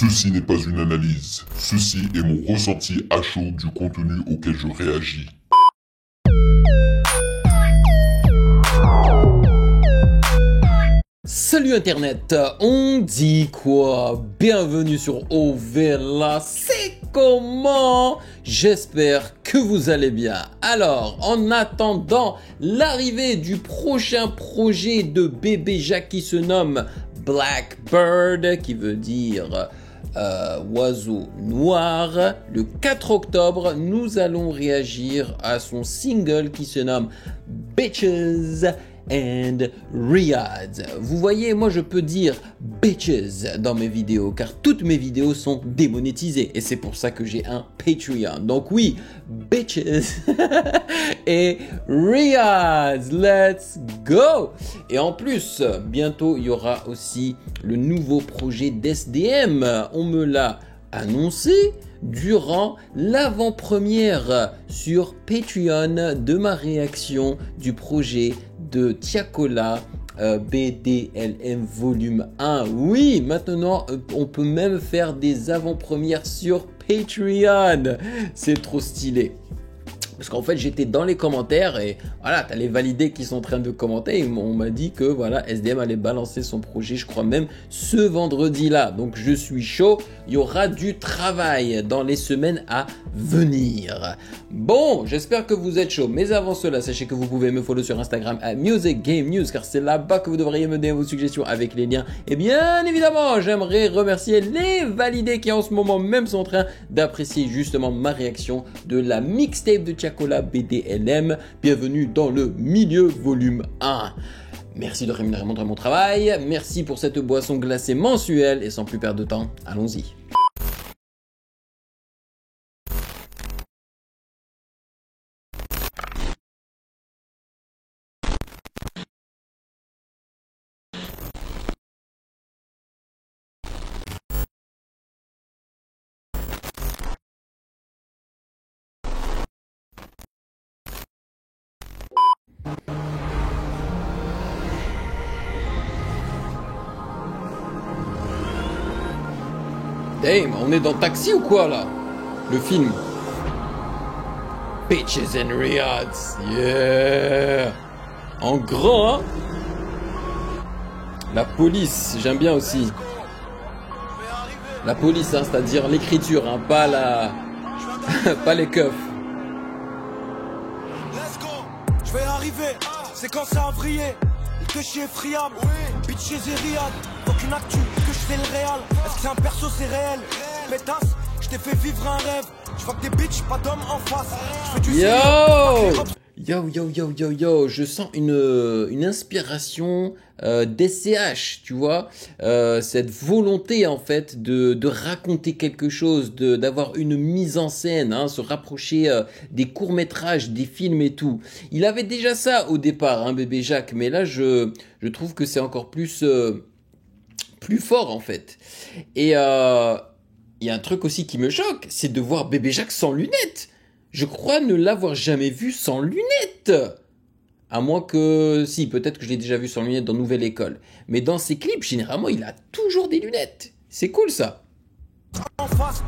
Ceci n'est pas une analyse. Ceci est mon ressenti à chaud du contenu auquel je réagis. Salut Internet, on dit quoi? Bienvenue sur Ovela, c'est comment? J'espère que vous allez bien. Alors, en attendant l'arrivée du prochain projet de bébé Jacques qui se nomme Blackbird, qui veut dire oiseau noir, le 4 octobre, nous allons réagir à son single qui se nomme Bitches and Riyadh. Vous voyez, moi je peux dire bitches dans mes vidéos car toutes mes vidéos sont démonétisées et c'est pour ça que j'ai un Patreon. Donc oui, bitches et Riyadh, let's go! Et en plus, bientôt il y aura aussi le nouveau projet d'SDM. On me l'a annoncé durant l'avant-première sur Patreon de ma réaction du projet de Tiakola BDLM volume 1. Oui, maintenant on peut même faire des avant-premières sur Patreon. C'est trop stylé. Parce qu'en fait, j'étais dans les commentaires et voilà, t'as les validés qui sont en train de commenter. Et on m'a dit que voilà, SDM allait balancer son projet, je crois même ce vendredi-là. Donc je suis chaud. Il y aura du travail dans les semaines à venir. Bon, j'espère que vous êtes chaud. Mais avant cela, sachez que vous pouvez me follow sur Instagram à Music Game News, car c'est là-bas que vous devriez me donner vos suggestions avec les liens. Et bien évidemment, j'aimerais remercier les validés qui en ce moment même sont en train d'apprécier justement ma réaction de la mixtape de Tiakola BDLM. Bienvenue dans le milieu volume 1. Merci de rémunérer mon travail. Merci pour cette boisson glacée mensuelle. Et sans plus perdre de temps, allons-y. Damn, on est dans Taxi ou quoi là? Le film. Bitches and Riyadh. Yeah. En grand, hein? La police, j'aime bien aussi. La police, hein, c'est-à-dire l'écriture, hein, pas la... pas les keufs. Let's go. Je vais arriver, c'est quand ça a vrillé. Que je suis effriable, bitches et Riyadh. Aucune actu, que je fais le réel. Est-ce que c'est un perso, c'est réel? Pétasse, je t'ai fait vivre un rêve. Je vois que des bitches, pas d'hommes en face. Je fais du Yo, je sens une inspiration d'SCH, tu vois, cette volonté en fait de raconter quelque chose, d'avoir une mise en scène, hein, se rapprocher des courts-métrages, des films et tout. Il avait déjà ça au départ, hein, bébé Jacques, mais là je trouve que c'est encore plus fort en fait. Et il y a un truc aussi qui me choque, c'est de voir bébé Jacques sans lunettes. Je crois ne l'avoir jamais vu sans lunettes. À moins que... Si, peut-être que je l'ai déjà vu sans lunettes dans Nouvelle École. Mais dans ses clips, généralement, il a toujours des lunettes. C'est cool, ça. en face,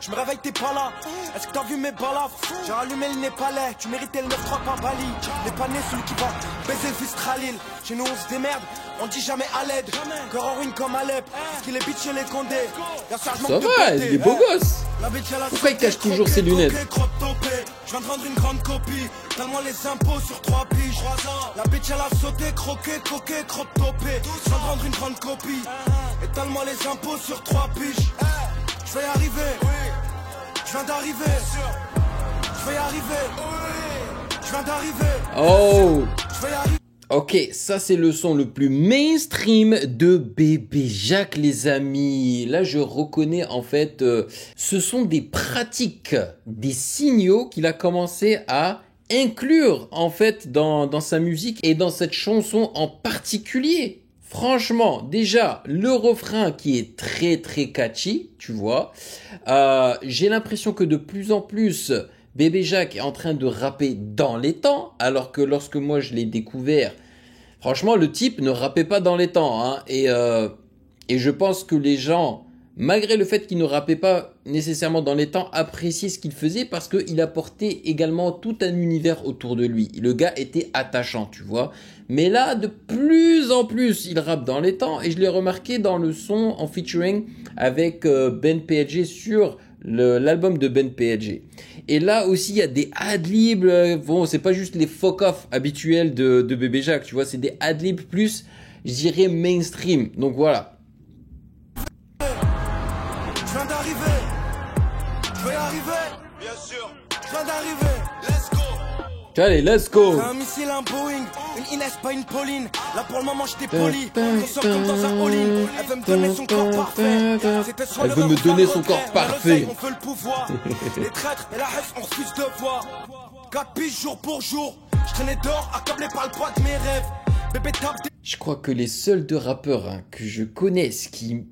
je me réveille, t'es pas là. Est-ce que t'as vu mes balafres? J'ai allumé le Népalais, tu méritais le 9-3 par Bali. Les panés, celui qui va baiser le fils Khalil. Chez nous on se démerde, on dit jamais à l'aide. Cœur en ruine comme Alep, parce qu'il est bitch et les condés. Ça va, il est beau gosse. Pourquoi il cache toujours ses lunettes? Je viens de rendre une grande copie. Donne-moi les impôts sur 3 piges. La bitch elle a sauté, croqué, coqué, crop topé. Je viens de rendre une grande copie. Étale-moi les impôts sur 3 piges. Je vais y arriver. Je viens d'arriver. Je vais y arriver. Je viens d'arriver. Oh. Je vais y arriver. Ok, ça c'est le son le plus mainstream de bébé Jacques, les amis. Là, je reconnais en fait, ce sont des pratiques, des signaux qu'il a commencé à inclure en fait dans sa musique et dans cette chanson en particulier. Franchement, déjà, le refrain qui est très très catchy, tu vois. J'ai l'impression que de plus en plus... Bébé Jacques est en train de rapper dans les temps, alors que lorsque moi je l'ai découvert, franchement le type ne rappait pas dans les temps, hein, et je pense que les gens malgré le fait qu'il ne rappait pas nécessairement dans les temps, apprécier ce qu'il faisait parce qu'il apportait également tout un univers autour de lui. Le gars était attachant, tu vois. Mais là, de plus en plus, il rappe dans les temps et je l'ai remarqué dans le son en featuring avec Ben PLG sur l'album de Ben PLG. Et là aussi, il y a des adlibs. Bon, c'est pas juste les fuck-off habituels de Bébé Jacques, tu vois. C'est des adlibs plus, je dirais, mainstream. Donc voilà. Je viens d'arriver, je vais arriver, bien sûr. Je viens d'arriver, let's go. Allez, let's go. Un missile, un Boeing, une Inès, pas une Pauline. Là pour le moment j'étais poli, on sort comme dans un all-in. Elle veut me donner son corps parfait. Elle veut me donner son corps parfait. On veut le pouvoir, les traîtres et la haine on refuse de voir. 4 piges jour pour jour, je traînais dehors accablé par le poids de mes rêves. Bébé tape des... Je crois que les seuls deux rappeurs que je connaisse qui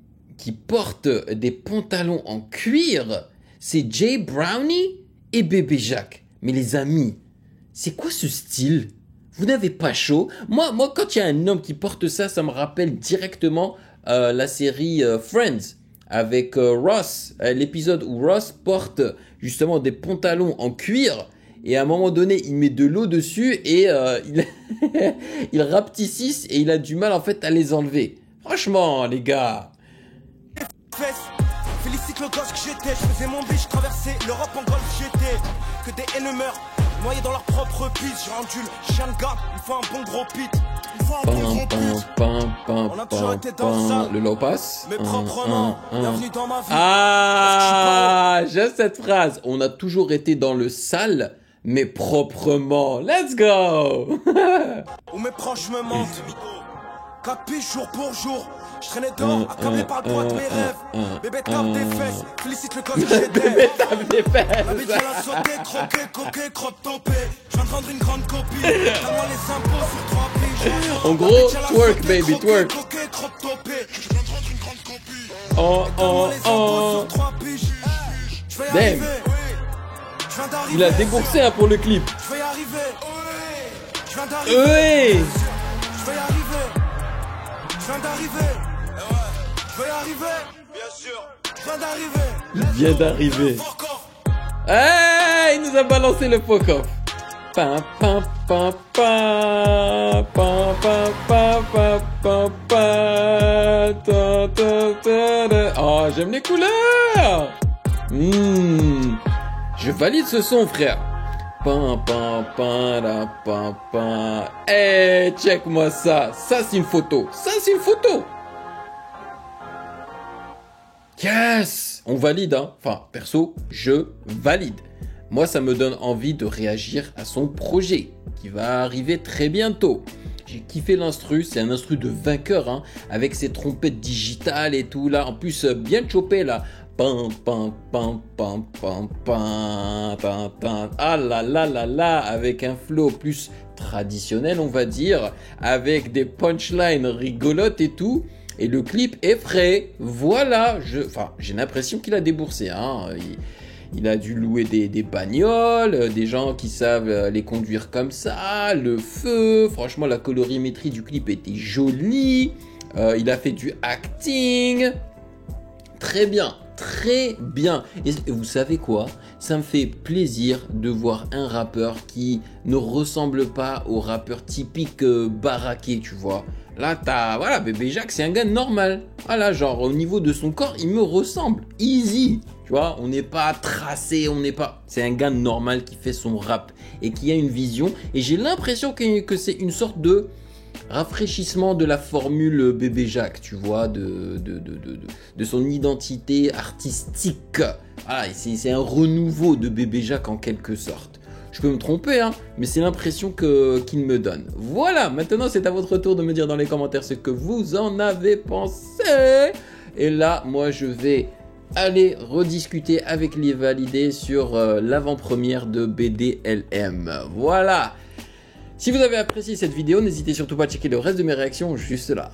portent des pantalons en cuir, c'est Jay Brownie et Bébé Jacques. Mais les amis, c'est quoi ce style? Vous n'avez pas chaud? Moi, quand il y a un homme qui porte ça, ça me rappelle directement la série Friends avec Ross, l'épisode où Ross porte justement des pantalons en cuir et à un moment donné, il met de l'eau dessus et il rapetississe et il a du mal en fait à les enlever. Franchement, les gars. Félicite le gosse que j'étais, je faisais mon biche, traversais l'Europe en golf, j'étais que des haineux meurent, noyés dans leur propre pisse. J'ai rendu le chien de gars, il faut un bon gros pit. Il faut un bon gros pit. On a toujours été dans ça. Le low pass. Mais proprement, bienvenue dans ma vie. Ah, j'aime cette phrase. On a toujours été dans le sale, mais proprement. Let's go. Où mes proches me mentent. Capiche jour pour jour. Je traînais dehors, accablé par le poids de mes rêves. Bébé tape des fesses, félicite le gosse que j'étais. Bébé tape des fesses. La bitch elle a sauté, croqué, coqué, crotte topé. Je viens de rendre une grande copie. Donne-moi les impôts sur 3 piges. En gros, twerk baby, twerk. Coqué, crotte topé. Je viens de rendre une grande copie. Donne-moi les impôts sur 3 piges. Je vais y arriver. Je viens d'arriver. Il a déboursé pour le clip. Je vais y arriver. Je viens d'arriver. Oui. Je vais y arriver. Je viens d'arriver. Je vais y arriver. Bien sûr. Je viens d'arriver. Il vient d'arriver. Hey, il nous a balancé le fuck off. Pam pam pam pam pam pam pam pam pam pam ta ta ta ta. Oh, j'aime les couleurs. Je valide ce son, frère. Pam pam pam la pam pam. Hey, check-moi ça. Ça c'est une photo. Ça c'est une photo. Yes! On valide, hein. Enfin, perso, je valide. Moi, ça me donne envie de réagir à son projet, qui va arriver très bientôt. J'ai kiffé l'instru, c'est un instru de vainqueur, hein, avec ses trompettes digitales et tout, là. En plus, bien chopé, là. Pam, pam, pam, pam, pam, pam, pam, pam. Ah là là là là, avec un flow plus traditionnel, on va dire, avec des punchlines rigolotes et tout. Et le clip est frais. Voilà. J'ai l'impression qu'il a déboursé. Hein. Il a dû louer des bagnoles, des gens qui savent les conduire comme ça, le feu. Franchement, la colorimétrie du clip était jolie. Il a fait du acting. Très bien. Très bien. Et vous savez quoi? Ça me fait plaisir de voir un rappeur qui ne ressemble pas au rappeur typique baraqué, tu vois. Là, voilà, Bébé Jacques, c'est un gars normal. Voilà, genre, au niveau de son corps, il me ressemble. Easy. Tu vois, on n'est pas tracé, on n'est pas... C'est un gars normal qui fait son rap et qui a une vision. Et j'ai l'impression que c'est une sorte de rafraîchissement de la formule Bébé Jacques, tu vois, de son identité artistique. Voilà, c'est un renouveau de Bébé Jacques en quelque sorte. Je peux me tromper, hein, mais c'est l'impression qu'il me donne. Voilà, maintenant c'est à votre tour de me dire dans les commentaires ce que vous en avez pensé. Et là, moi je vais aller rediscuter avec les validés sur l'avant-première de BDLM. Voilà. Si vous avez apprécié cette vidéo, n'hésitez surtout pas à checker le reste de mes réactions juste là.